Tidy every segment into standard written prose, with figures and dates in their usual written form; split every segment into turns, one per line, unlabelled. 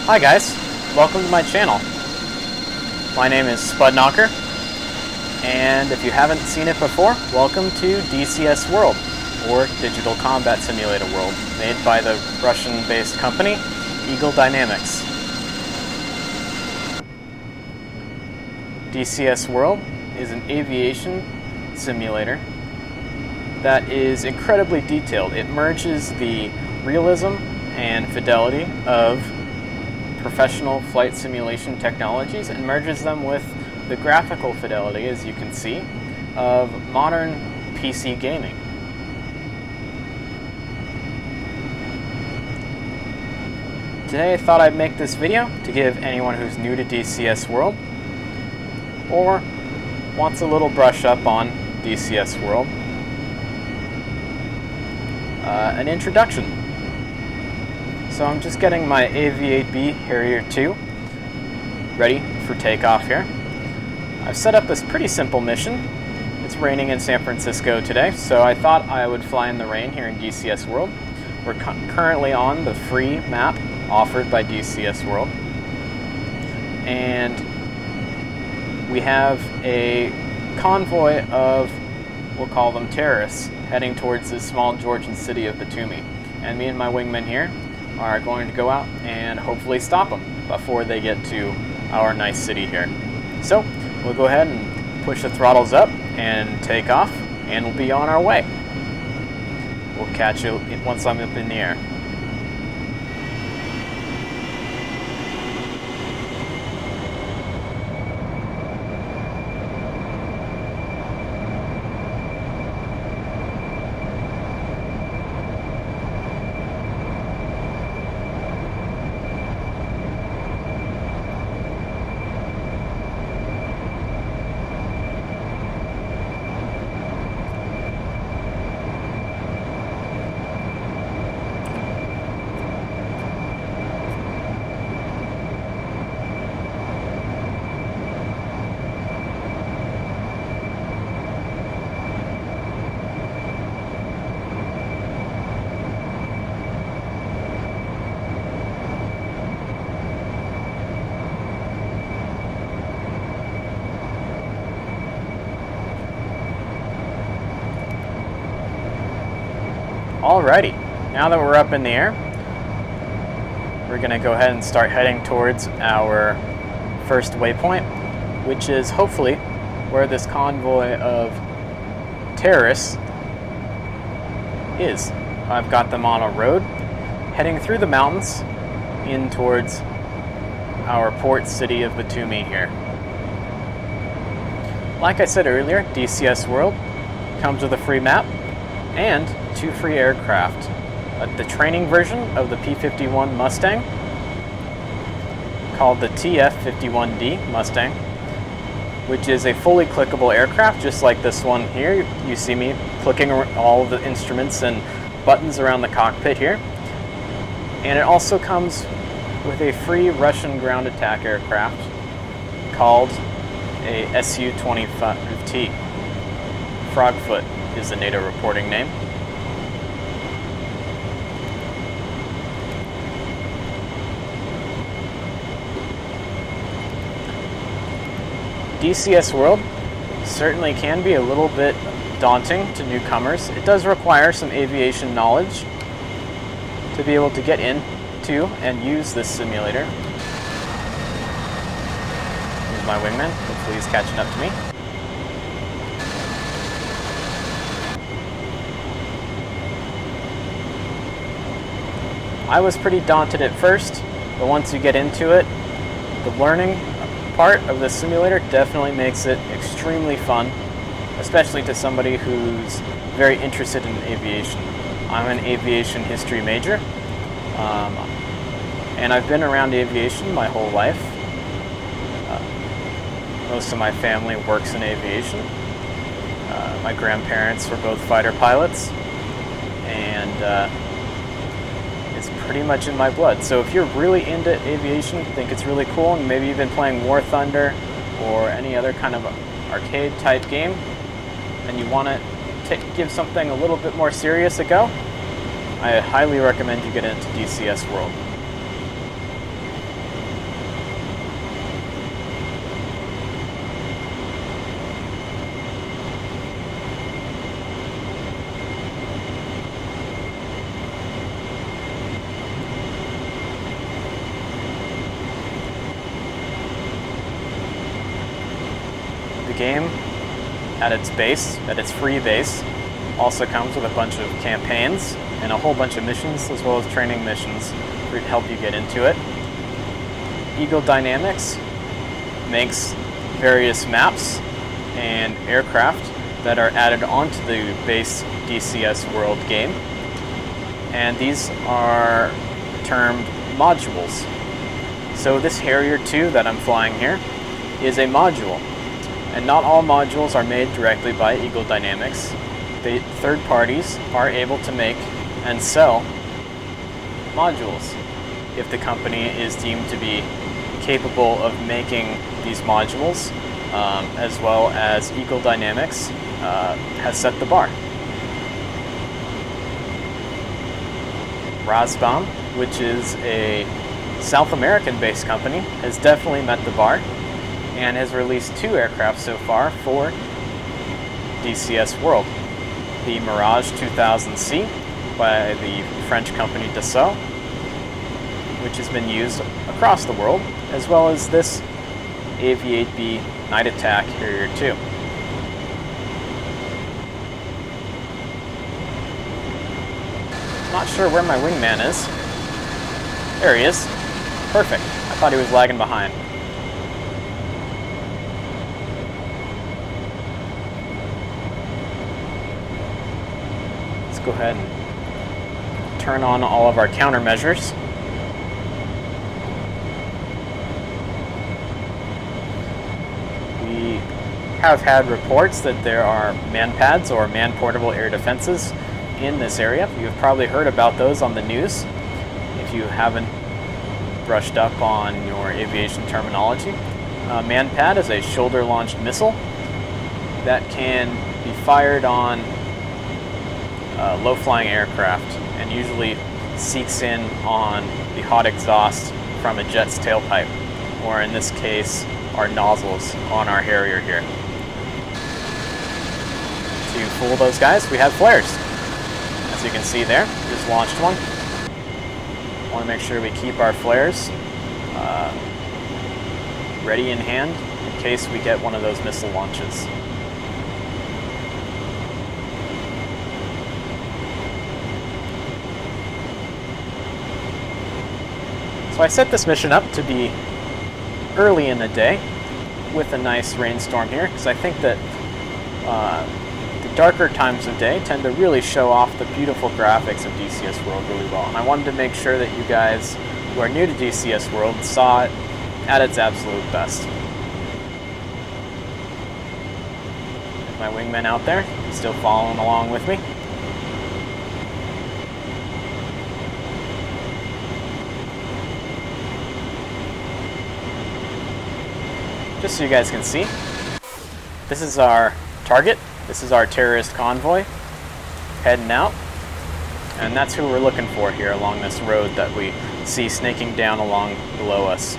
Hi guys, welcome to my channel. My name is Spud Knocker, and if you haven't seen it before, welcome to DCS World, or Digital Combat Simulator World, made by the Russian-based company Eagle Dynamics. DCS World is an aviation simulator that is incredibly detailed. It merges the realism and fidelity of professional flight simulation technologies and merges them with the graphical fidelity, as you can see, of modern PC gaming. Today I thought I'd make this video to give anyone who's new to DCS World or wants a little brush up on DCS World an introduction. So I'm just getting my AV-8B Harrier 2 ready for takeoff here. I've set up this pretty simple mission. It's raining in San Francisco today, so I thought I would fly in the rain here in DCS World. We're currently on the free map offered by DCS World. And we have a convoy of, we'll call them terrorists, heading towards the small Georgian city of Batumi. And me and my wingman here are going to go out and hopefully stop them before they get to our nice city here. So we'll go ahead and push the throttles up and take off, and we'll be on our way. We'll catch you once I'm up in the air. Alrighty, now that we're up in the air, we're going to go ahead and start heading towards our first waypoint, which is hopefully where this convoy of terrorists is. I've got them on a road heading through the mountains in towards our port city of Batumi here. Like I said earlier, DCS World comes with a free map and 2 free aircraft. The training version of the P-51 Mustang, called the TF-51D Mustang, which is a fully clickable aircraft, just like this one here. You see me clicking all the instruments and buttons around the cockpit here. And it also comes with a free Russian ground attack aircraft called a Su-25T. Frogfoot is the NATO reporting name. DCS World certainly can be a little bit daunting to newcomers. It does require some aviation knowledge to be able to get into and use this simulator. Here's my wingman. Hopefully he's catching up to me. I was pretty daunted at first, but once you get into it, the learning part of the simulator definitely makes it extremely fun, especially to somebody who's very interested in aviation. I'm an aviation history major, and I've been around aviation my whole life. Most of my family works in aviation. My grandparents were both fighter pilots, and it's pretty much in my blood. So if you're really into aviation, think it's really cool, and maybe you've been playing War Thunder or any other kind of arcade type game, and you want to give something a little bit more serious a go, I highly recommend you get into DCS World. game at its base, at its free base, also comes with a bunch of campaigns and a whole bunch of missions, as well as training missions to help you get into it. Eagle Dynamics makes various maps and aircraft that are added onto the base DCS World game, and these are termed modules. So this Harrier 2 that I'm flying here is a module, and not all modules are made directly by Eagle Dynamics. The third parties are able to make and sell modules if the company is deemed to be capable of making these modules, as well as Eagle Dynamics has set the bar. Razbaum, which is a South American-based company, has definitely met the bar and has released 2 aircraft so far for DCS World. The Mirage 2000C by the French company Dassault, which has been used across the world, as well as this AV-8B Night Attack Harrier 2. Not sure where my wingman is. There he is. Perfect. I thought he was lagging behind. Let's go ahead and turn on all of our countermeasures. We have had reports that there are man-pads or man-portable air defenses in this area. You've probably heard about those on the news if you haven't brushed up on your aviation terminology. Man-pad is a shoulder-launched missile that can be fired on low-flying aircraft and usually seeks in on the hot exhaust from a jet's tailpipe, or in this case, our nozzles on our Harrier here. To fool those guys, we have flares. As you can see there, we just launched one. Want to make sure we keep our flares ready in hand in case we get one of those missile launches. So I set this mission up to be early in the day with a nice rainstorm here, because I think that the darker times of day tend to really show off the beautiful graphics of DCS World really well. And I wanted to make sure that you guys who are new to DCS World saw it at its absolute best. There's my wingman out there, still following along with me. Just so you guys can see, this is our target. This is our terrorist convoy heading out, and that's who we're looking for here along this road that we see snaking down along below us.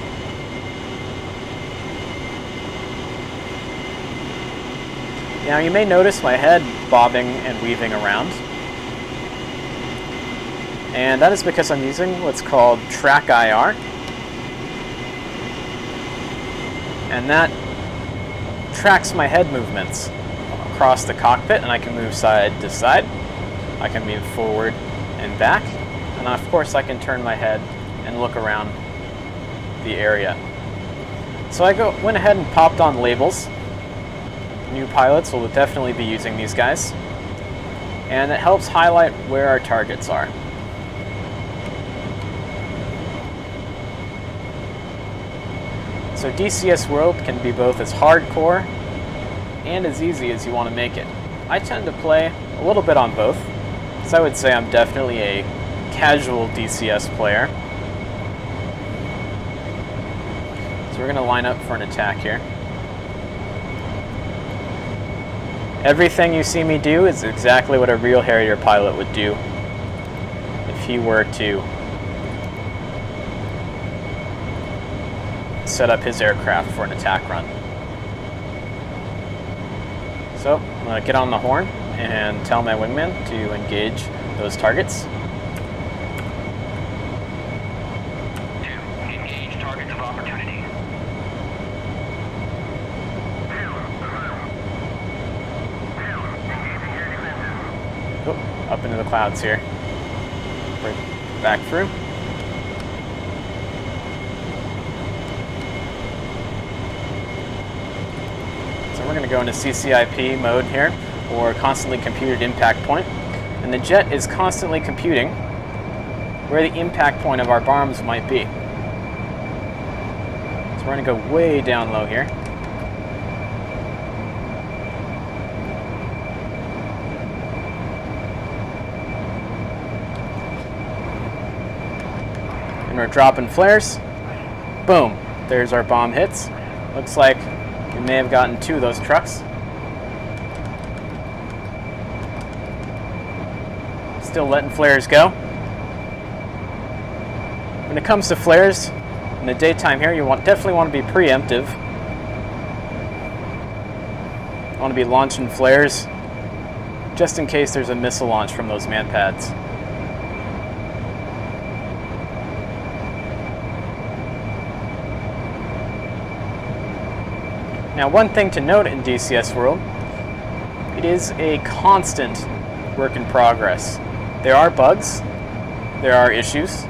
Now you may notice my head bobbing and weaving around, and that is because I'm using what's called Track IR, and that tracks my head movements across the cockpit, and I can move side to side, I can move forward and back, and of course I can turn my head and look around the area. So I went ahead and popped on labels. New pilots will definitely be using these guys, and it helps highlight where our targets are. So DCS World can be both as hardcore and as easy as you want to make it. I tend to play a little bit on both, so I would say I'm definitely a casual DCS player. So we're going to line up for an attack here. Everything you see me do is exactly what a real Harrier pilot would do if he were to set up his aircraft for an attack run. So I'm going to get on the horn and tell my wingman to engage those targets.
Engage targets of opportunity.
up into the clouds here. Bring back through. So we're going to go into CCIP mode here, or constantly computed impact point. And the jet is constantly computing where the impact point of our bombs might be. So we're going to go way down low here. And we're dropping flares. Boom. There's our bomb hits. Looks like we may have gotten 2 of those trucks. Still letting flares go. When it comes to flares in the daytime here, you definitely want to be preemptive. You want to be launching flares just in case there's a missile launch from those man pads. Now, one thing to note in DCS World, it is a constant work in progress. There are bugs, there are issues,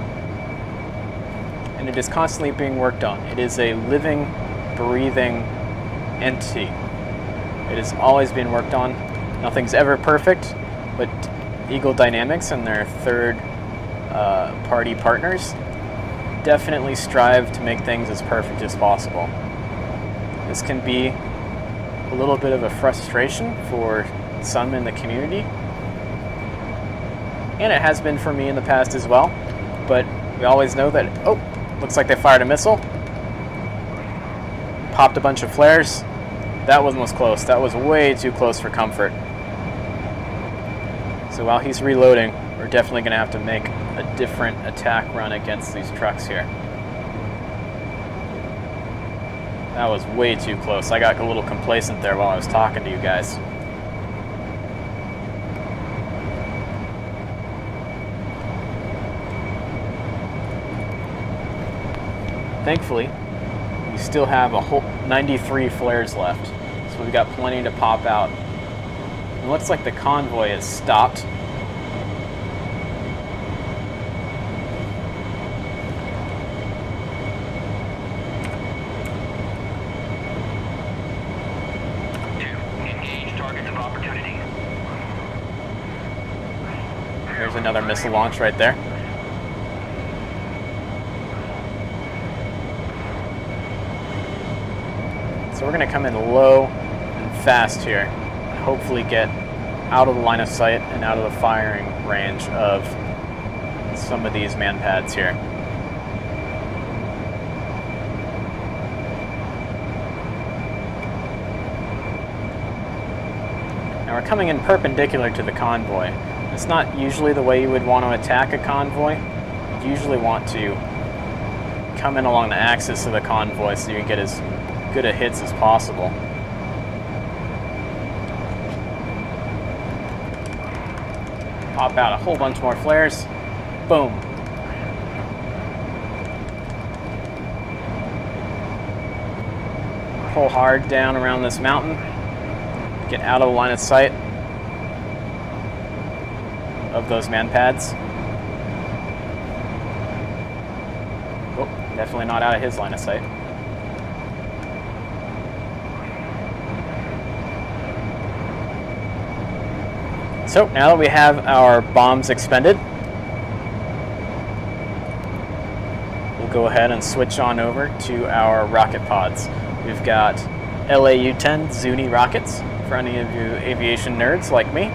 and it is constantly being worked on. It is a living, breathing entity. It is always being worked on. Nothing's ever perfect, but Eagle Dynamics and their third-party partners definitely strive to make things as perfect as possible. This can be a little bit of a frustration for some in the community, and it has been for me in the past as well, but we always know that, oh, looks like they fired a missile, popped a bunch of flares. That one was close. That was way too close for comfort. So while he's reloading, we're definitely going to have to make a different attack run against these trucks here. That was way too close. I got a little complacent there while I was talking to you guys. Thankfully, we still have a whole 93 flares left, so we've got plenty to pop out. It looks like the convoy has stopped.
Engage targets of opportunity.
There's another missile launch right there. So we're going to come in low and fast here, and hopefully get out of the line of sight and out of the firing range of some of these man pads here. Now we're coming in perpendicular to the convoy. It's not usually the way you would want to attack a convoy. You'd usually want to come in along the axis of the convoy so you can get as good a hits as possible. Pop out a whole bunch more flares. Boom. Pull hard down around this mountain. Get out of the line of sight of those man pads. Oh, definitely not out of his line of sight. So now that we have our bombs expended, we'll go ahead and switch on over to our rocket pods. We've got LAU-10 Zuni rockets for any of you aviation nerds like me.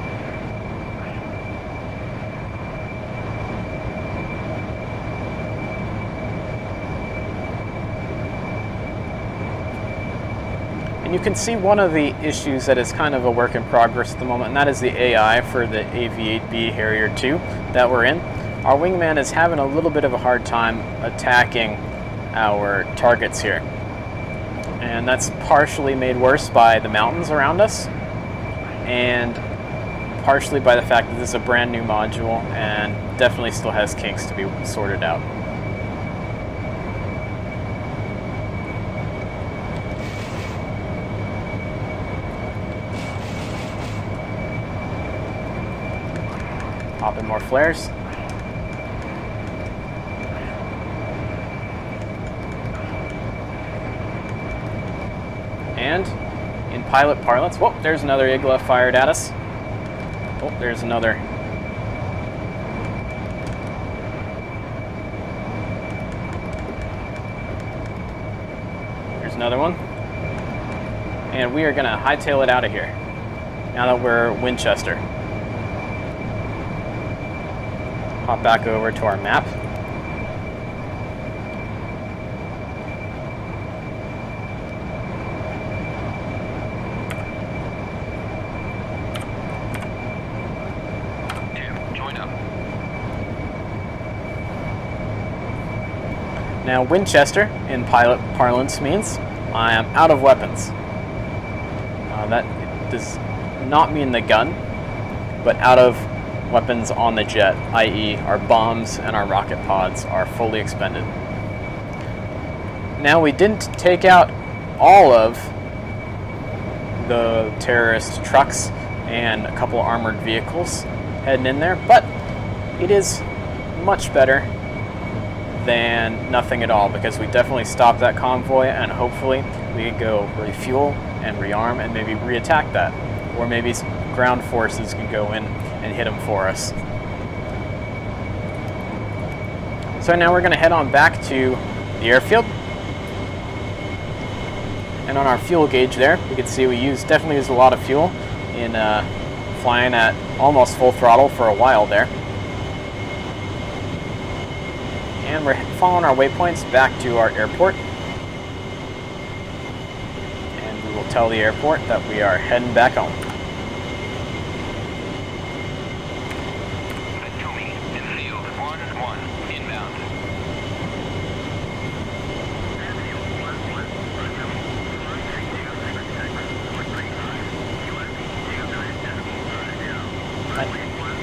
You can see one of the issues that is kind of a work in progress at the moment, and that is the AI for the AV-8B Harrier 2 that we're in. Our wingman is having a little bit of a hard time attacking our targets here. And that's partially made worse by the mountains around us, and partially by the fact that this is a brand new module and definitely still has kinks to be sorted out. Pop in more flares. And in pilot parlance, whoa, there's another Igla fired at us. Oh, there's another. There's another one. And we are going to hightail it out of here now that we're Winchester. Hop back over to our map.
Join up.
Now, Winchester in pilot parlance means I am out of weapons. That does not mean the gun, but out of weapons on the jet, i.e. our bombs and our rocket pods are fully expended. Now, we didn't take out all of the terrorist trucks and a couple armored vehicles heading in there, but it is much better than nothing at all, because we definitely stopped that convoy, and hopefully we can go refuel and rearm and maybe re-attack that, or maybe ground forces can go in and hit them for us. So now we're going to head on back to the airfield, and on our fuel gauge there you can see we definitely used a lot of fuel in flying at almost full throttle for a while there. And we're following our waypoints back to our airport. And we will tell the airport that we are heading back home.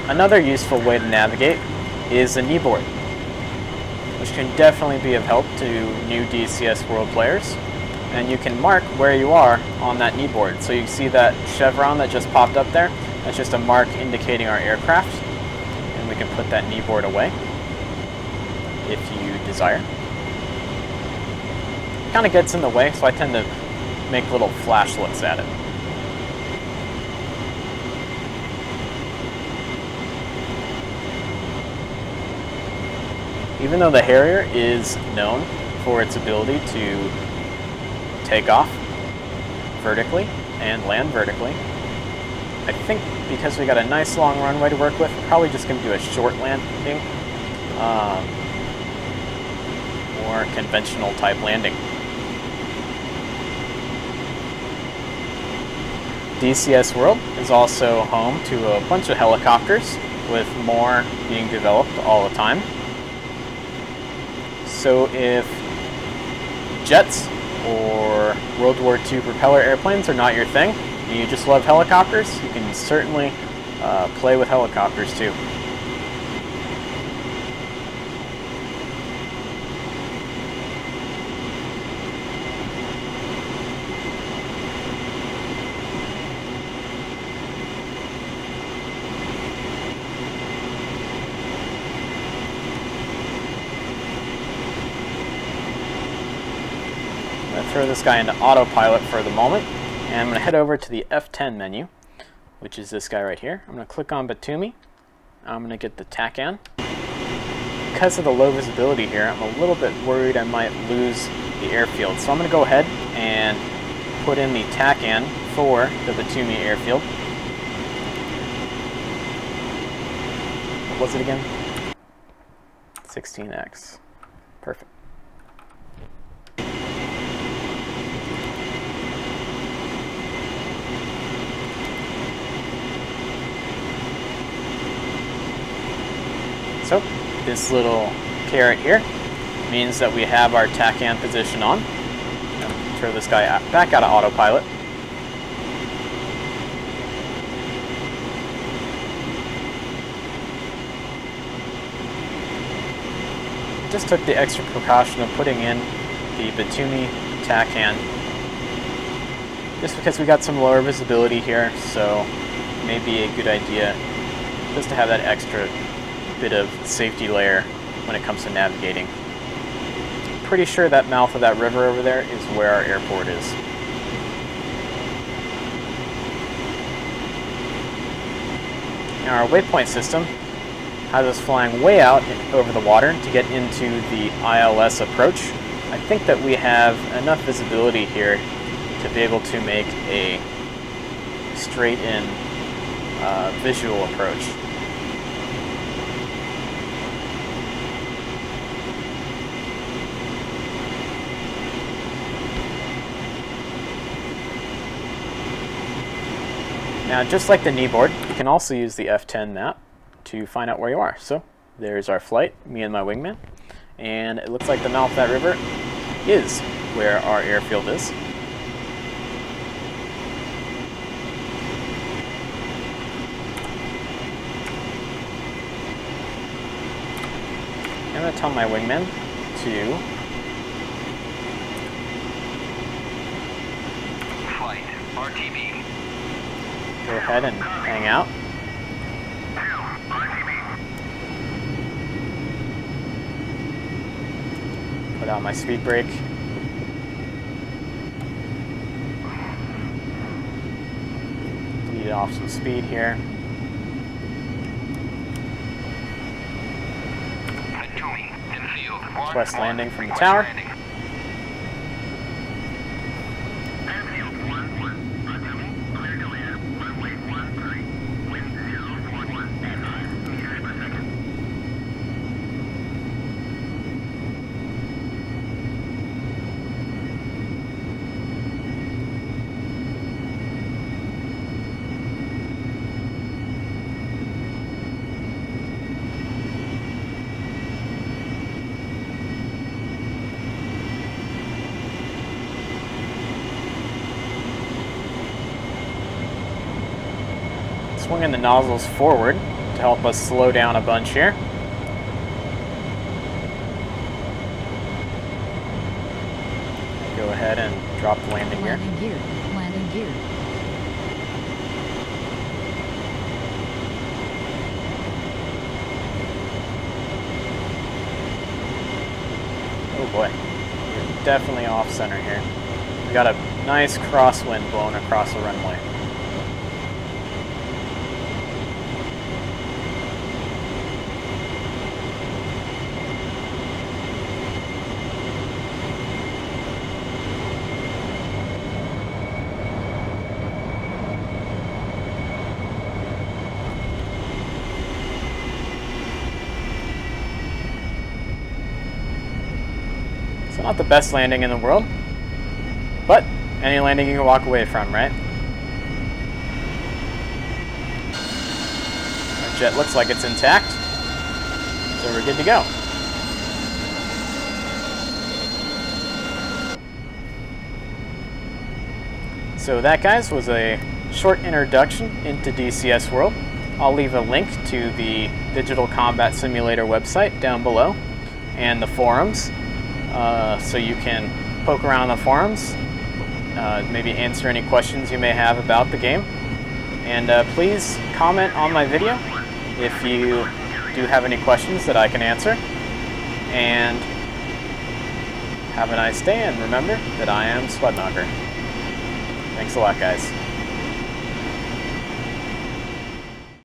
Another useful way to navigate is a kneeboard, which can definitely be of help to new DCS World players. And you can mark where you are on that kneeboard. So you see that chevron that just popped up there? That's just a mark indicating our aircraft. And we can put that kneeboard away if you desire. It kind of gets in the way, so I tend to make little flashlets at it. Even though the Harrier is known for its ability to take off vertically and land vertically, I think because we got a nice long runway to work with, we're probably just going to do a short landing, more conventional type landing. DCS World is also home to a bunch of helicopters, with more being developed all the time. So if jets or World War II propeller airplanes are not your thing, and you just love helicopters, you can certainly play with helicopters too. Throw this guy into autopilot for the moment, and I'm going to head over to the F10 menu, which is this guy right here. I'm going to click on Batumi. I'm going to get the TACAN. Because of the low visibility here, I'm a little bit worried I might lose the airfield, so I'm going to go ahead and put in the TACAN for the Batumi airfield. What was it again? 16X. Perfect. So this little caret here means that we have our TACAN position on. Throw this guy back out of autopilot. Just took the extra precaution of putting in the Batumi TACAN, just because we got some lower visibility here, so it may be a good idea just to have that extra bit of safety layer when it comes to navigating. Pretty sure that mouth of that river over there is where our airport is. Now our waypoint system has us flying way out over the water to get into the ILS approach. I think that we have enough visibility here to be able to make a straight-in visual approach. Now, just like the kneeboard, you can also use the F10 map to find out where you are. So there's our flight, me and my wingman, and it looks like the mouth of that river is where our airfield is. I'm going to tell my wingman to
flight RTB.
Go ahead and hang out. Put out my speed brake. Lead off some speed here. West landing from the tower. Swinging the nozzles forward to help us slow down a bunch here. Go ahead and drop the landing gear.
Landing gear. Landing gear.
Oh boy, we're definitely off center here. We got a nice crosswind blowing across the runway. So not the best landing in the world, but any landing you can walk away from, right? Our jet looks like it's intact, so we're good to go. So that, guys, was a short introduction into DCS World. I'll leave a link to the Digital Combat Simulator website down below and the forums. So you can poke around the forums, maybe answer any questions you may have about the game. And please comment on my video if you do have any questions that I can answer. And have a nice day, and remember that I am Spud Knocker. Thanks a lot, guys.